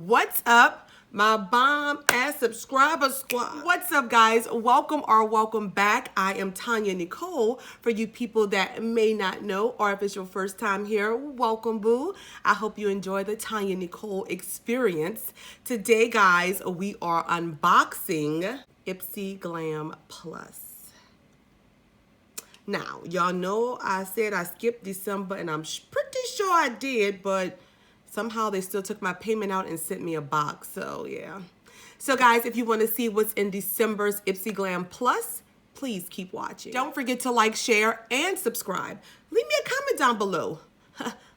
What's up, my bomb ass subscriber squad? What's up, guys? Welcome or welcome back. I am TonyaNicole. For you people that may not know, or if it's your first time here, welcome, boo. I hope you enjoy the TonyaNicole experience. Today, guys, we are unboxing Ipsy Glam Plus. Now, y'all know I said I skipped December, and I'm pretty sure I did, but somehow they still took my payment out and sent me a box, so yeah. So guys, if you want to see what's in December's Ipsy Glam Plus, please keep watching. Don't forget to like, share, and subscribe. Leave me a comment down below.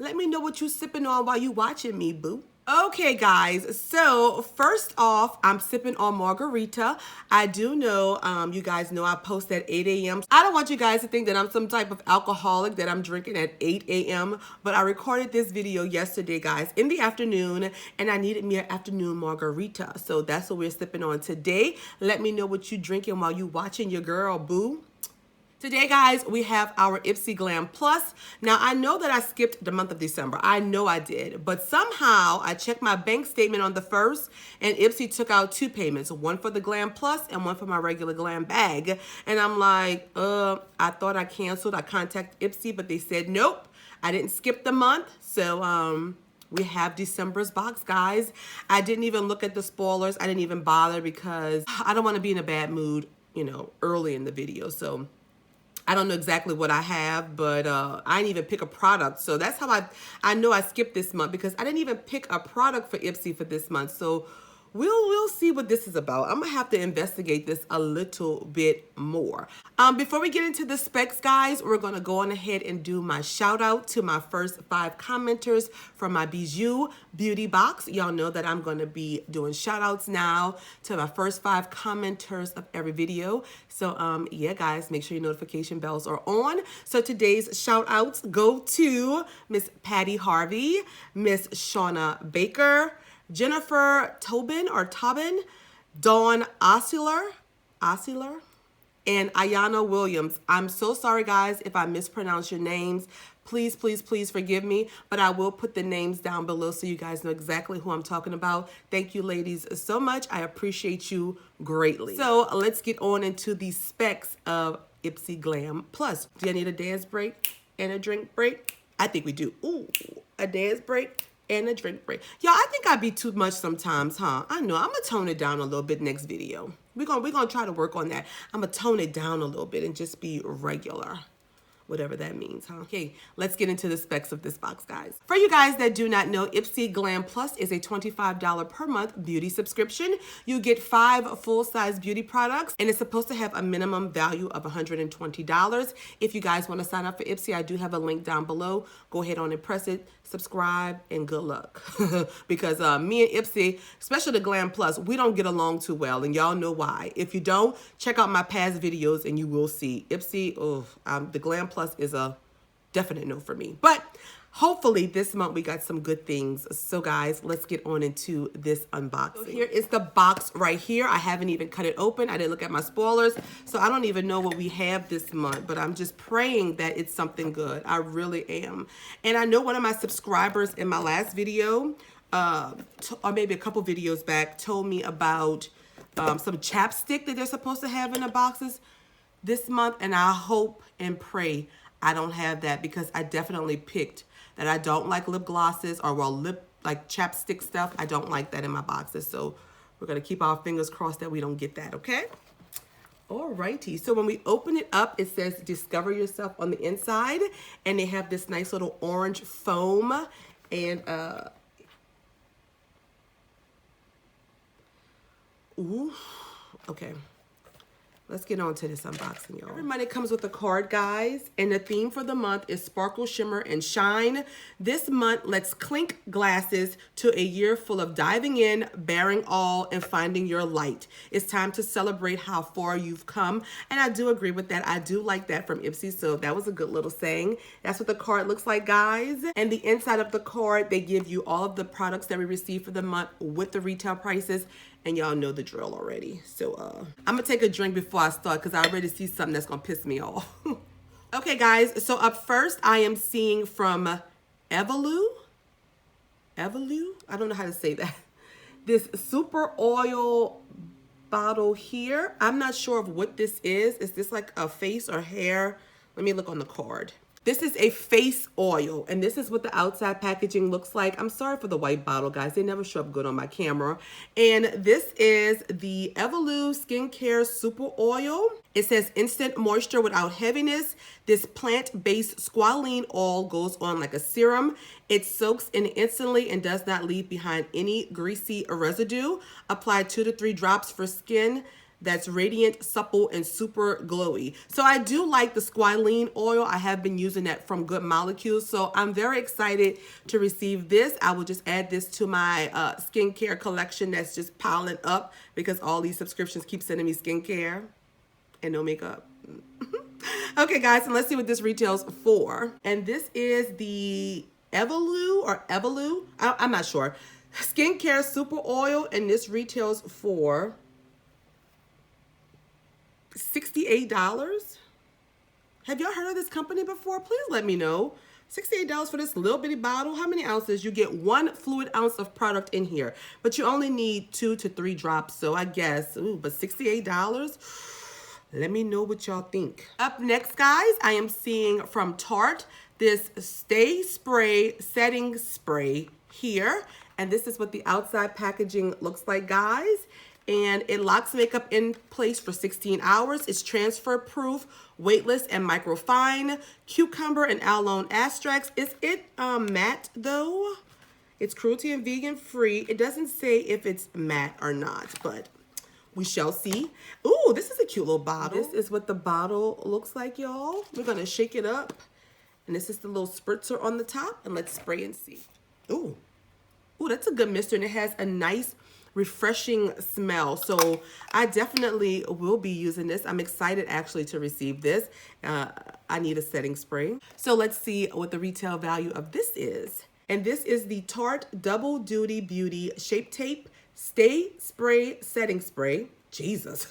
Let me know what you sipping on while you watching me, boo. Okay, guys, so first off, I'm sipping on margarita. I do know, you guys know I post at 8 a.m. I don't want you guys to think that I'm some type of alcoholic that I'm drinking at 8 a.m., but I recorded this video yesterday, guys, in the afternoon, and I needed me an afternoon margarita. So that's what we're sipping on today. Let me know what you drinking while you watching your girl, boo. Today, guys, we have our Ipsy Glam Plus. Now, I know that I skipped the month of December. I know I did. But somehow, I checked my bank statement on the 1st, and Ipsy took out two payments, one for the Glam Plus and one for my regular Glam bag. And I'm like, I thought I canceled. I contacted Ipsy, but they said, nope, I didn't skip the month. So, we have December's box, guys. I didn't even look at the spoilers. I didn't even bother because I don't want to be in a bad mood, you know, early in the video. So I don't know exactly what I have, but I didn't even pick a product. So that's how I know I skipped this month, because I didn't even pick a product for Ipsy for this month. So we'll see what this is about. I'm gonna have to investigate this a little bit more. Before we get into the specs, guys, we're gonna go on ahead and do my shout out to my first 5 commenters from my Bijou beauty box. Y'all know that I'm gonna be doing shout outs now to my first 5 commenters of every video. So yeah, guys, make sure your notification bells are on. So today's shout outs go to Miss Patty Harvey, Miss Shauna Baker, Jennifer Tobin, Dawn Oscilar, and Ayana Williams. I'm so sorry, guys, if I mispronounce your names. Please, please, please forgive me, but I will put the names down below so you guys know exactly who I'm talking about. Thank you, ladies, so much. I appreciate you greatly. So let's get on into the specs of Ipsy Glam Plus. Do I need a dance break and a drink break? I think we do. Ooh, a dance break and a drink break. Y'all, I think I be too much sometimes, huh? I know. I'm gonna tone it down a little bit next video. We're gonna try to work on that. I'm gonna tone it down a little bit and just be regular. Whatever that means, huh? Okay, let's get into the specs of this box, guys. For you guys that do not know, Ipsy Glam Plus is a $25 per month beauty subscription. You get 5 full-size beauty products, and it's supposed to have a minimum value of $120. If you guys want to sign up for Ipsy, I do have a link down below. Go ahead on and press it, subscribe, and good luck. Because me and Ipsy, especially the Glam Plus, we don't get along too well, and y'all know why. If you don't, check out my past videos and you will see. Ipsy, the Glam Plus is a definite no for me. But hopefully this month we got some good things. So guys, let's get on into this unboxing. So here is the box right here. I haven't even cut it open. I didn't look at my spoilers, so I don't even know what we have this month, but I'm just praying that it's something good. I really am. And I know one of my subscribers in my last video, or maybe a couple videos back, told me about some chapstick that they're supposed to have in the boxes this month, and I hope and pray I don't have that, because I definitely picked that I don't like lip glosses or, well, like chapstick stuff. I don't like that in my boxes, so we're gonna keep our fingers crossed that we don't get that, okay? Alrighty, so when we open it up, it says discover yourself on the inside, and they have this nice little orange foam, and ooh, okay. Let's get on to this unboxing, y'all. Every month it comes with a card, guys, and the theme for the month is Sparkle, Shimmer, and Shine. This month, let's clink glasses to a year full of diving in, bearing all, and finding your light. It's time to celebrate how far you've come, and I do agree with that. I do like that from Ipsy, so that was a good little saying. That's what the card looks like, guys. And the inside of the card, they give you all of the products that we received for the month with the retail prices. And y'all know the drill already. So I'm gonna take a drink before I start, because I already see something that's gonna piss me off. Okay, guys, so up first I am seeing from Evolue. I don't know how to say that. this super oil bottle here. I'm not sure of what this is. Is this like a face or hair? Let me look on the card. This is a face oil, and this is what the outside packaging looks like. I'm sorry for the white bottle, guys. They never show up good on my camera. And this is the Evolue Skincare Super Oil. It says instant moisture without heaviness. This plant-based squalene oil goes on like a serum. It soaks in instantly and does not leave behind any greasy residue. Apply 2 to 3 drops for skin that's radiant, supple, and super glowy. So I do like the squalene oil. I have been using that from Good Molecules. So I'm very excited to receive this. I will just add this to my skincare collection that's just piling up because all these subscriptions keep sending me skincare and no makeup. Okay, guys, and let's see what this retails for. And this is the Evolue. I'm not sure. Skincare Super Oil, and this retails for $68. Have y'all heard of this company before? Please let me know. $68 for this little bitty bottle. How many ounces? You get 1 fluid ounce of product in here, but you only need 2 to 3 drops. So I guess, but $68. Let me know what y'all think. Up next, guys, I am seeing from Tarte this Stay Spray Setting Spray here. And this is what the outside packaging looks like, guys. And it locks makeup in place for 16 hours. It's transfer proof, weightless, and microfine. Cucumber and aloe extracts. Is it matte though? It's cruelty and vegan free. It doesn't say if it's matte or not, but we shall see. Ooh, this is a cute little bottle. This is what the bottle looks like, y'all. We're gonna shake it up. And this is the little spritzer on the top. And let's spray and see. Ooh, that's a good mister. And it has a nice refreshing smell. So I definitely will be using this. I'm excited actually to receive this. I need a setting spray. So let's see what the retail value of this is. And this is the Tarte Double Duty Beauty Shape Tape Stay Spray Setting Spray. Jesus.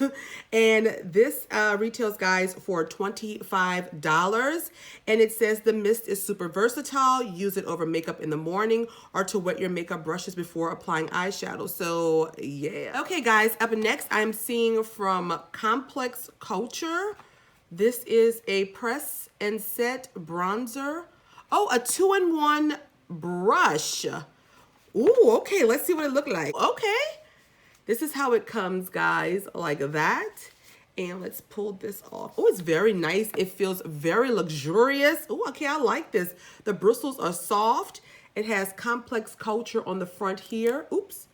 And this retails, guys, for $25. And it says the mist is super versatile. Use it over makeup in the morning or to wet your makeup brushes before applying eyeshadow. So yeah. Okay, guys, up next, I'm seeing from Complex Culture. This is a press and set bronzer. Oh, a 2-in-1 brush. Ooh, okay, let's see what it looked like. Okay. This is how it comes, guys, like that. And let's pull this off. Oh, it's very nice. It feels very luxurious. Oh, okay, I like this. The bristles are soft. It has Complex Culture on the front here. Oops.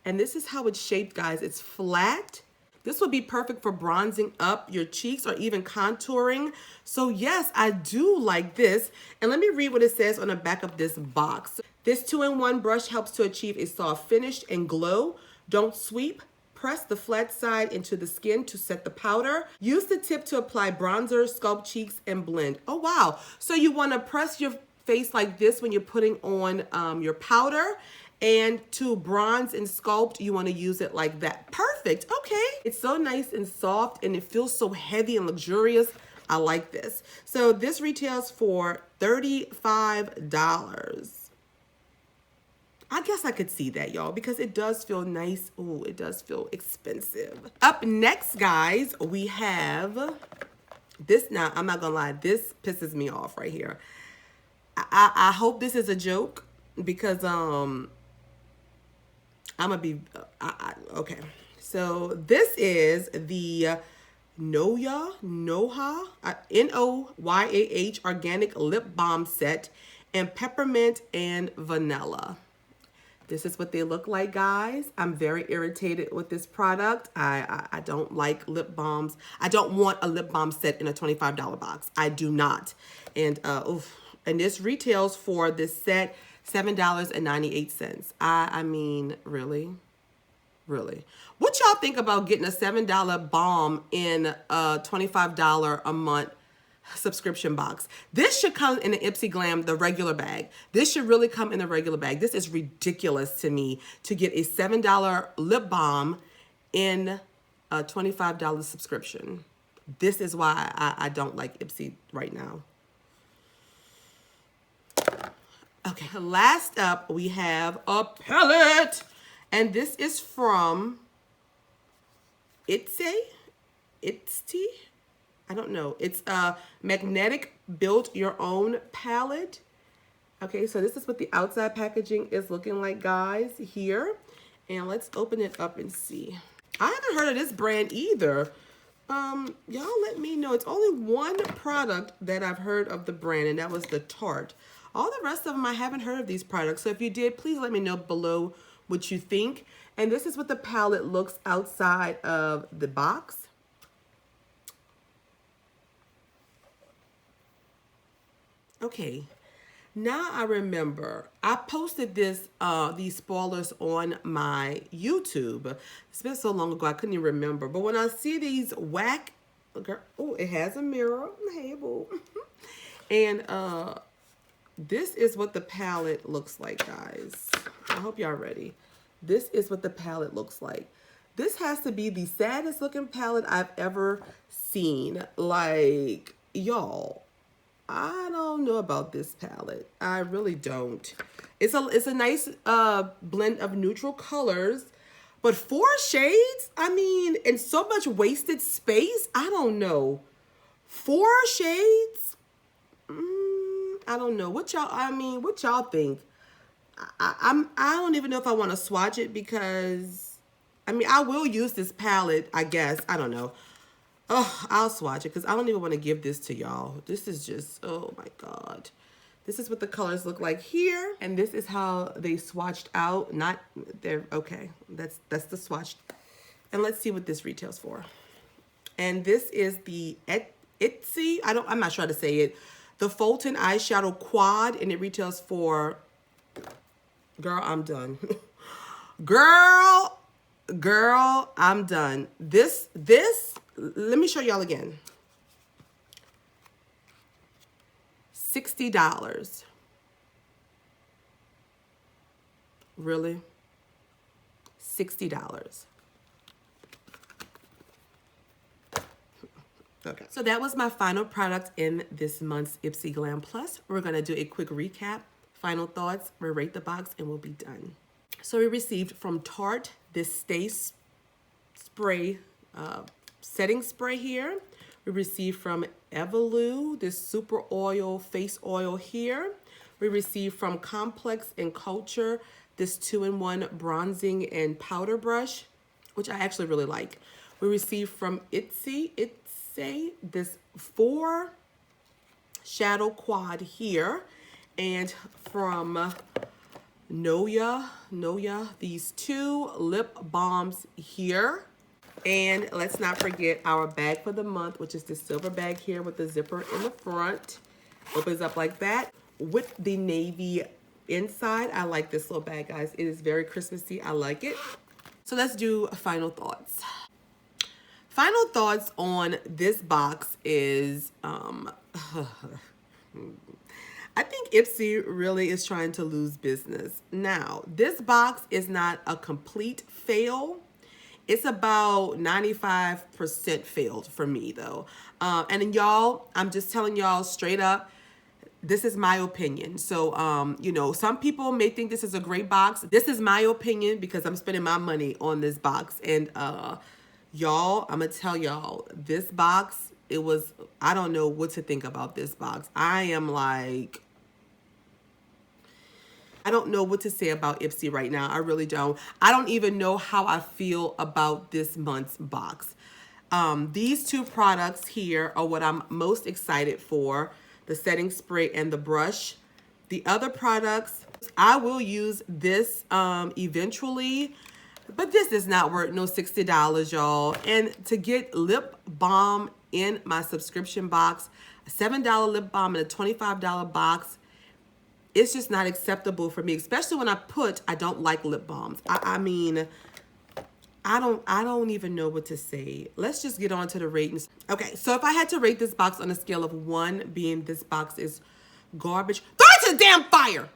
And this is how it's shaped, guys. It's flat. This would be perfect for bronzing up your cheeks or even contouring. So yes, I do like this. And let me read what it says on the back of this box. This 2-in-1 brush helps to achieve a soft finish and glow. Don't sweep. Press the flat side into the skin to set the powder. Use the tip to apply bronzer, sculpt cheeks, and blend. Oh, wow. So you want to press your face like this when you're putting on your powder. And to bronze and sculpt, you want to use it like that. Perfect. Okay. It's so nice and soft, and it feels so heavy and luxurious. I like this. So this retails for $35. I guess I could see that, y'all, because it does feel nice. Ooh, it does feel expensive. Up next, guys, we have this. Now, I'm not gonna lie, this pisses me off right here. I hope this is a joke because I'm gonna be okay. So this is the Noyah Noyah organic lip balm set in peppermint and vanilla. This is what they look like, guys. I'm very irritated with this product. I don't like lip balms. I don't want a lip balm set in a $25 box. I do not. And and this retails for this set $7.98. I mean, really? Really? What y'all think about getting a $7 balm in a $25 a month subscription box? This should come in the Ipsy Glam, the regular bag. This should really come in the regular bag. This is ridiculous to me to get a $7 lip balm in a $25 subscription. This is why I don't like Ipsy right now. Okay, last up we have a palette. And this is from Ipsy. I don't know. It's a magnetic build your own palette. Okay, so this is what the outside packaging is looking like, guys, here. And let's open it up and see. I haven't heard of this brand either. Y'all let me know. It's only one product that I've heard of the brand, and that was the Tarte. All the rest of them, I haven't heard of these products. So if you did, please let me know below what you think. And this is what the palette looks outside of the box. Okay, now I remember I posted this these spoilers on my YouTube. It's been so long ago I couldn't even remember. But when I see these oh, it has a mirror. Hey, boo. And this is what the palette looks like, guys. I hope y'all ready. This is what the palette looks like. This has to be the saddest looking palette I've ever seen. Like, y'all, I don't know about this palette. I really don't. It's a nice blend of neutral colors, but 4 shades? I mean, and so much wasted space? I don't know. 4 shades? I don't know. What y'all think? I don't even know if I want to swatch it because, I mean, I will use this palette, I guess. I don't know. Oh, I'll swatch it because I don't even want to give this to y'all. This is just, oh my God. This is what the colors look like here. And this is how they swatched out. Not, they're, okay. That's the swatch. And let's see what this retails for. And this is the Ipsy, I'm not sure how to say it. The Fulton Eyeshadow Quad, and it retails for, girl, I'm done. Girl, I'm done. This, let me show y'all again. $60. Really? $60. Okay. So that was my final product in this month's Ipsy Glam Plus. We're going to do a quick recap, final thoughts, we'll rate the box, and we'll be done. So we received from Tarte this Stay Spray setting spray here. We received from Evolue this super oil face oil here. We received from Complex and Culture this 2-in-1 bronzing and powder brush, which I actually really like. We received from Ipsy this 4 shadow quad here, and from Noya these 2 lip balms here. And let's not forget our bag for the month, which is the silver bag here with the zipper in the front. Opens up like that with the navy inside. I like this little bag, guys. It is very Christmassy. I like it. So let's do final thoughts. Final thoughts on this box is, I think Ipsy really is trying to lose business. Now, this box is not a complete fail. It's about 95% failed for me, though. And y'all, I'm just telling y'all straight up, this is my opinion. So, you know, some people may think this is a great box. This is my opinion because I'm spending my money on this box. And y'all, I'm going to tell y'all, this box, it was, I don't know what to think about this box. I am like, I don't know what to say about Ipsy right now. I really don't. I don't even know how I feel about this month's box. These 2 products here are what I'm most excited for, the setting spray and the brush. The other products, I will use this eventually, but this is not worth no $60, y'all. And to get lip balm in my subscription box, a $7 lip balm in a $25 box, it's just not acceptable for me, especially when I don't like lip balms. I mean, I don't even know what to say. Let's just get on to the ratings. Okay, so if I had to rate this box on a scale of 1 being this box is garbage, throw it to the damn fire,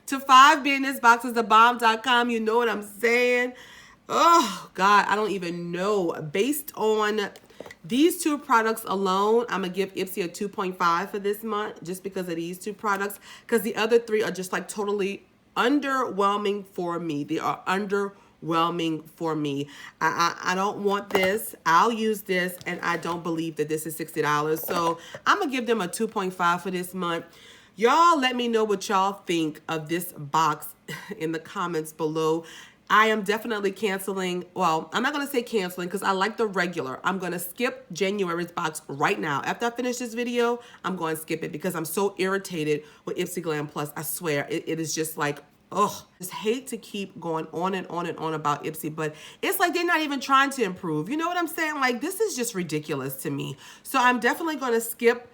to 5 being this box is the bomb.com, you know what I'm saying? Oh, God, I don't even know. Based on these 2 products alone, I'm going to give Ipsy a 2.5 for this month just because of these 2 products, because the other 3 are just like totally underwhelming for me. They are underwhelming for me. I don't want this. I'll use this, and I don't believe that this is $60. So I'm going to give them a 2.5 for this month. Y'all let me know what y'all think of this box in the comments below. I am definitely canceling. Well, I'm not going to say canceling because I like the regular. I'm going to skip January's box right now. After I finish this video, I'm going to skip it because I'm so irritated with Ipsy Glam Plus. I swear, it is just like, ugh. Just hate to keep going on and on and on about Ipsy, but it's like they're not even trying to improve. You know what I'm saying? Like, this is just ridiculous to me. So I'm definitely going to skip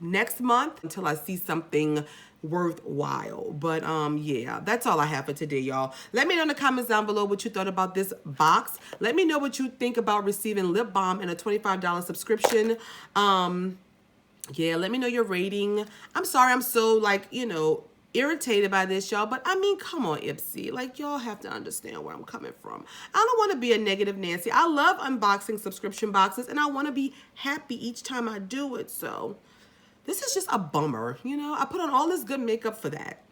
next month until I see something worthwhile. But yeah, that's all I have for today, y'all. Let me know in the comments down below what you thought about this box. Let me know what you think about receiving lip balm and a $25 subscription. Yeah, let me know your rating. I'm sorry I'm so, like, you know, irritated by this, y'all, but I mean, come on, Ipsy. Like, y'all have to understand where I'm coming from. I don't want to be a negative Nancy. I love unboxing subscription boxes, and I want to be happy each time I do it. So this is just a bummer, you know? I put on all this good makeup for that.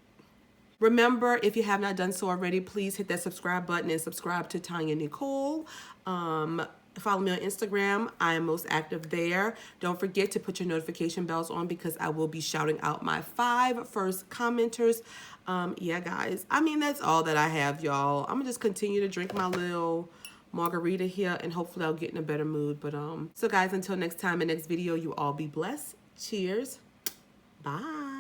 Remember, if you have not done so already, please hit that subscribe button and subscribe to TonyaNicole. Follow me on Instagram. I am most active there. Don't forget to put your notification bells on because I will be shouting out my 5 first commenters. Yeah, guys. I mean, that's all that I have, y'all. I'm going to just continue to drink my little margarita here, and hopefully I'll get in a better mood. But so guys, until next time and next video, you all be blessed. Cheers. Bye.